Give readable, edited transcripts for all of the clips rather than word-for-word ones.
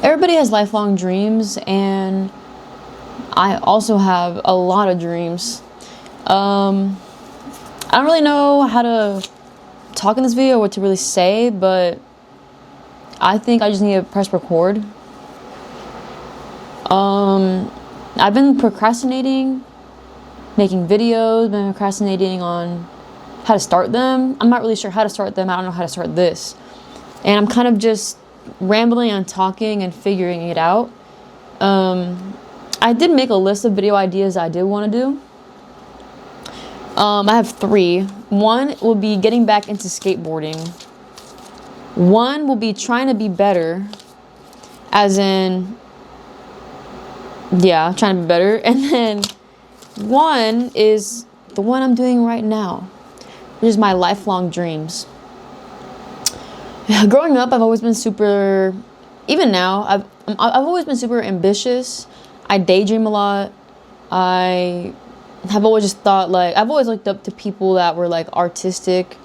Everybody has lifelong dreams, and I also have a lot of dreams. I don't really know how to talk in this video, what to really say, but I think I just need to press record. I've been procrastinating, making videos, been procrastinating on how to start them. I'm not really sure how to start them. I don't know how to start this. And I'm kind of just rambling and talking and figuring it out. I did make a list of video ideas I did want to do. I have 3. One will be getting back into skateboarding. One will be trying to be better, as in, yeah, trying to be better. And then one is the one I'm doing right now, which is my lifelong dreams. Growing up, I've always been super, even now, I've always been super ambitious. I daydream a lot. I have always just thought, like, I've always looked up to people that were like artistic,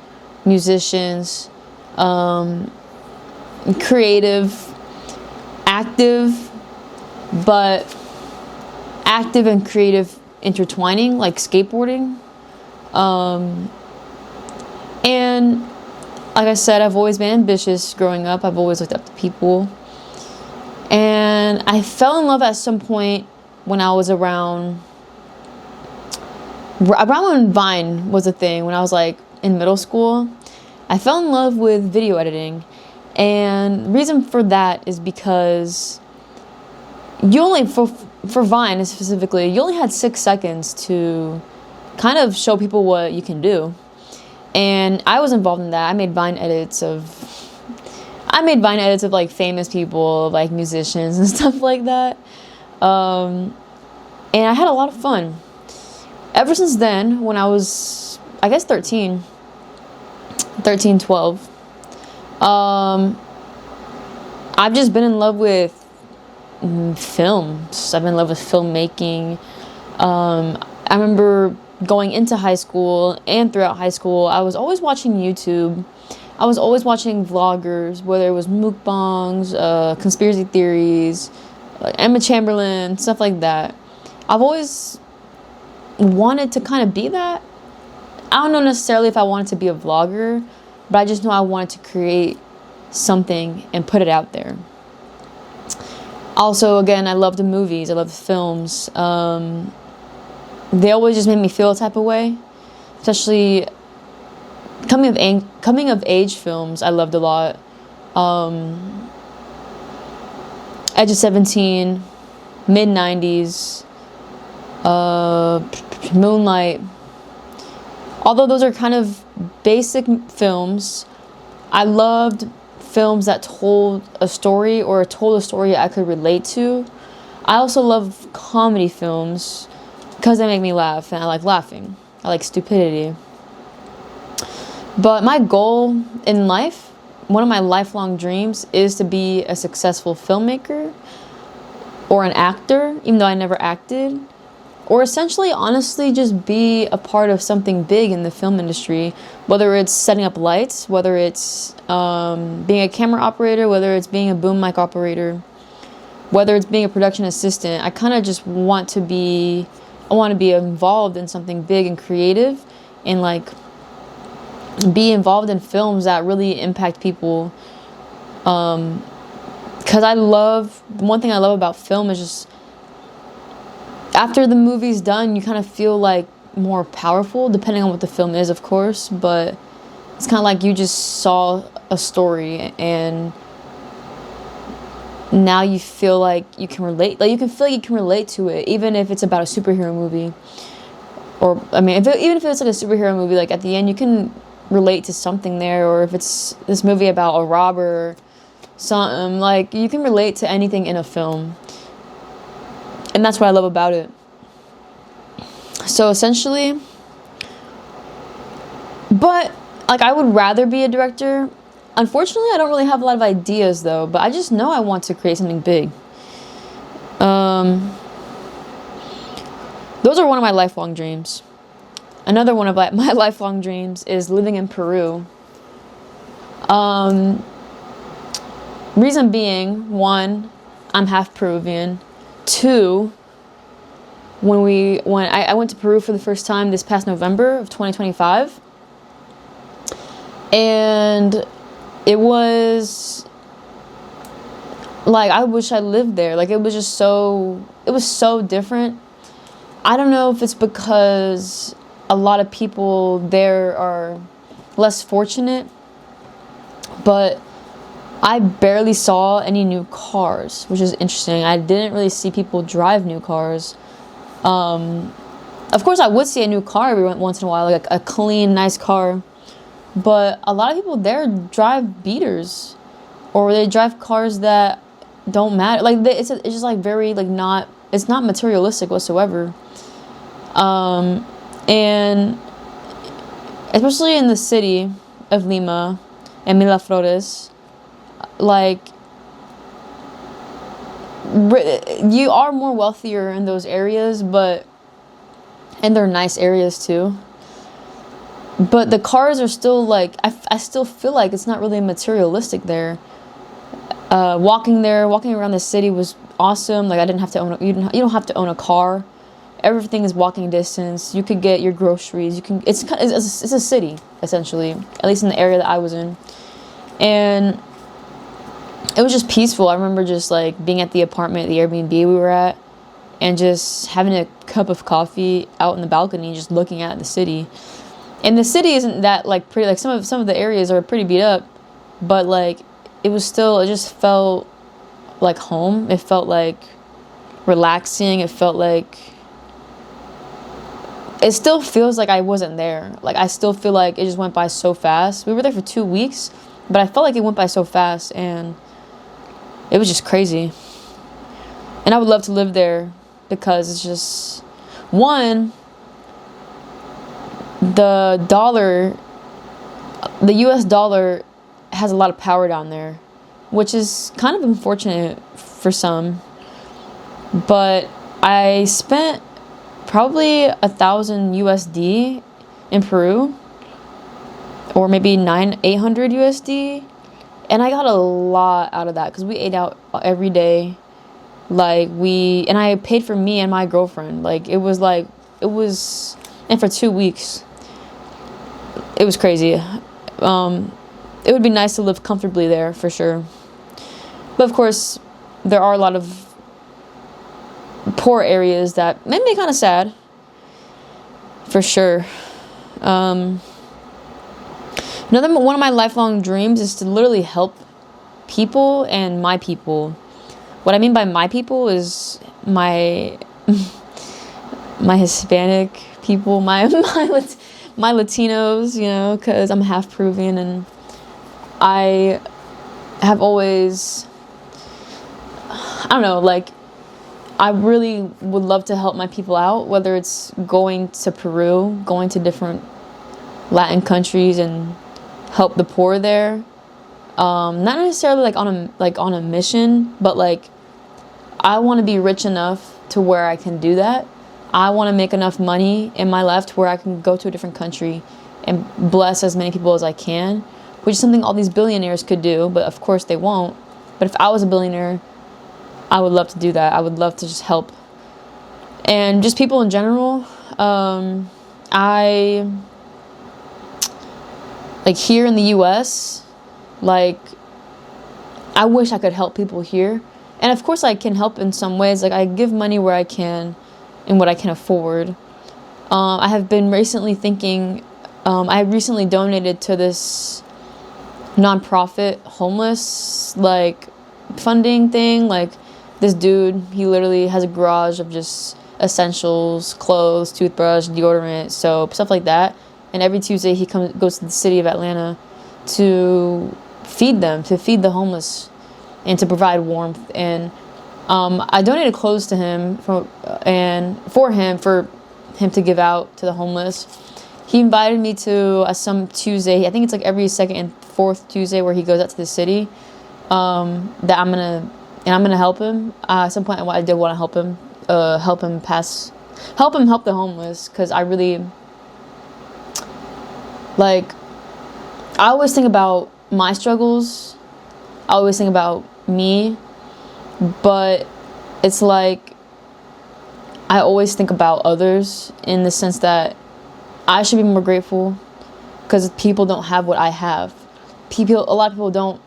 musicians, creative, active, but active and creative intertwining, like skateboarding. And like I said, I've always been ambitious growing up. I've always looked up to people. And I fell in love at some point when I was around when Vine was a thing, when I was like in middle school. I fell in love with video editing. And the reason for that is because you only, for Vine specifically, you only had 6 seconds to kind of show people what you can do. And I was involved in that. I made Vine edits of like famous people, like musicians and stuff like that. And I had a lot of fun. Ever since then, when I was, I guess 13, 12, I've just been in love with films. I've been in love with filmmaking. I remember going into high school and throughout high school, I was always watching YouTube. I was always watching vloggers, whether it was mukbangs, conspiracy theories, like Emma Chamberlain, stuff like that. I've always wanted to kind of be that. I don't know necessarily if I wanted to be a vlogger, but I just know I wanted to create something and put it out there. Also, again, I love the movies. I love the films. They always just made me feel a type of way, especially coming of age films. I loved a lot. Edge of 17, mid 90s, Moonlight. Although those are kind of basic films, I loved films that told a story or told a story I could relate to. I also love comedy films because they make me laugh, and I like laughing. I like stupidity. But my goal in life, one of my lifelong dreams, is to be a successful filmmaker or an actor, even though I never acted. Or essentially, honestly, just be a part of something big in the film industry. Whether it's setting up lights, whether it's being a camera operator, whether it's being a boom mic operator, whether it's being a production assistant. I kind of just want to be involved in something big and creative, and like be involved in films that really impact people. Because one thing I love about film is just, after the movie's done, you kind of feel like more powerful, depending on what the film is, of course, but it's kind of like you just saw a story and now you feel like you can relate. Like, you can feel like you can relate to it, even if it's about a superhero movie. Or, I mean, even if it's like a superhero movie, like at the end you can relate to something there. Or if it's this movie about a robber, something, like, you can relate to anything in a film. And that's what I love about it. So essentially, but like, I would rather be a director. Unfortunately, I don't really have a lot of ideas though, but I just know I want to create something big. Those are one of my lifelong dreams. Another one of my lifelong dreams is living in Peru. Reason being, one, I'm half Peruvian. Two, when I went to Peru for the first time this past November of 2025, and it was like, I wish I lived there. Like, it was so different. I don't know if it's because a lot of people there are less fortunate, but I barely saw any new cars, which is interesting. I didn't really see people drive new cars. Of course, I would see a new car every once in a while, like a clean, nice car. But a lot of people there drive beaters, or they drive cars that don't matter. Like, it's just like very, like, not, it's not materialistic whatsoever. And especially in the city of Lima and Miraflores, like, you are more wealthier in those areas, and they're nice areas too. But the cars are still like, I still feel like it's not really materialistic there. Walking around the city was awesome. Like, I didn't have to own you don't have to own a car. Everything is walking distance. You could get your groceries. It's a city essentially, at least in the area that I was in, and it was just peaceful. I remember just like being at the apartment, the Airbnb we were at, and just having a cup of coffee out in the balcony, just looking at the city. And the city isn't that like pretty. Like, some of the areas are pretty beat up, but like it just felt like home. It felt like relaxing. It felt like, it still feels like I wasn't there. Like, I still feel like it just went by so fast. We were there for 2 weeks, but I felt like it went by so fast, and it was just crazy. And I would love to live there because it's just, one, the US dollar has a lot of power down there, which is kind of unfortunate for some. But I spent probably 1,000 USD in Peru, or maybe 800 USD, and I got a lot out of that because we ate out every day. Like, and I paid for me and my girlfriend. Like, it was, and for 2 weeks. It was crazy. It would be nice to live comfortably there, for sure. But of course, there are a lot of poor areas that made me kind of sad, for sure. One of my lifelong dreams is to literally help people and my people. What I mean by my people is my Hispanic people, my Latinos, because I'm half Peruvian, and I have always, I don't know, like, I really would love to help my people out, whether it's going to Peru, going to different Latin countries and help the poor there. Not necessarily like on a mission, but like, I want to be rich enough to where I can do that. I want to make enough money in my life to where I can go to a different country and bless as many people as I can, which is something all these billionaires could do, but of course they won't. But if I was a billionaire, I would love to do that. I would love to just help. And just people in general. I, like, here in the US, like, I wish I could help people here. And of course I can help in some ways. Like, I give money where I can and what I can afford. I have been recently thinking, I recently donated to this nonprofit homeless, like, funding thing. Like, this dude, he literally has a garage of just essentials, clothes, toothbrush, deodorant, soap, stuff like that. And every Tuesday he goes to the city of Atlanta to feed the homeless, and to provide warmth. And I donated clothes to him for him to give out to the homeless. He invited me to some Tuesday. I think it's like every second and fourth Tuesday where he goes out to the city. That I'm gonna help him. At some point, I did want to help him help the homeless, because I really, like, I always think about my struggles. I always think about me, But it's like I always think about others in the sense that I should be more grateful because people don't have what I have. A lot of people don't.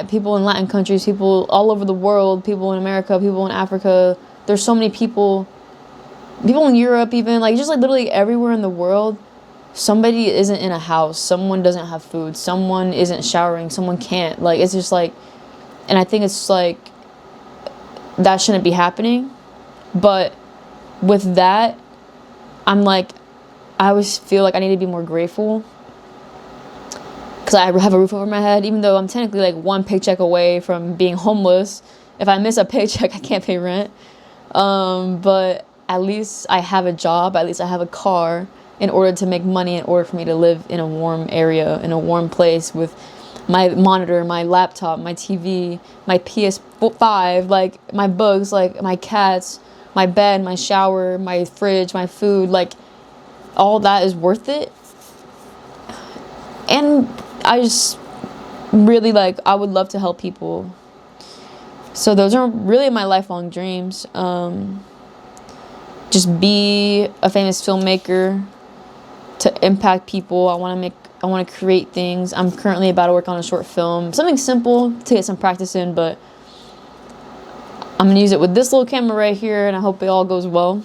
People in Latin countries, people all over the world, people in America, people in Africa. There's so many people in Europe, even like just like literally everywhere in the world. Somebody isn't in a house. Someone doesn't have food. Someone isn't showering. Someone can't. Like, it's just like, and I think it's like that shouldn't be happening. But with that, I'm like, I always feel like I need to be more grateful because I have a roof over my head, even though I'm technically like one paycheck away from being homeless. If I miss a paycheck, I can't pay rent. But at least I have a job. At least I have a car in order to make money, in order for me to live in a warm area, in a warm place with my monitor, my laptop, my TV, my PS5, like my books, like my cats, my bed, my shower, my fridge, my food, like all that is worth it. And I just really like, I would love to help people. So those are really my lifelong dreams. Just be a famous filmmaker, to impact people. I want to create things. I'm currently about to work on a short film, something simple to get some practice in, but I'm gonna use it with this little camera right here, and I hope it all goes well.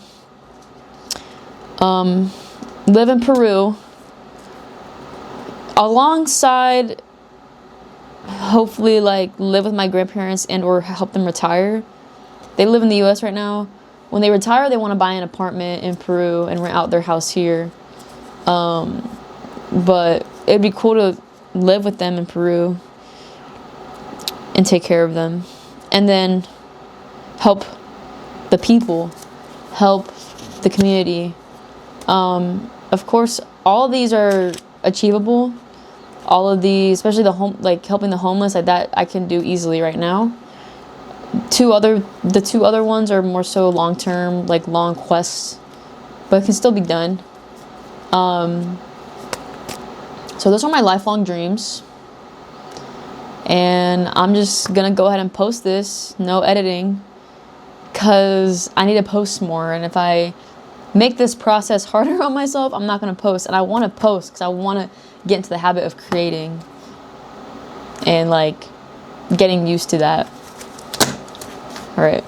Live in Peru alongside, hopefully like live with my grandparents and or help them retire. They live in the US right now. When they retire, they want to buy an apartment in Peru and rent out their house here. But it'd be cool to live with them in Peru and take care of them, and then help the people, help the community. Of course, all of these are achievable. All of these, especially like helping the homeless, like that I can do easily right now. The two other ones are more so long term, like long quests, but it can still be done. So those are my lifelong dreams, and I'm just gonna go ahead and post this, no editing, because I need to post more. And if I make this process harder on myself, I'm not gonna post. And I want to post because I want to get into the habit of creating and like getting used to that. All right.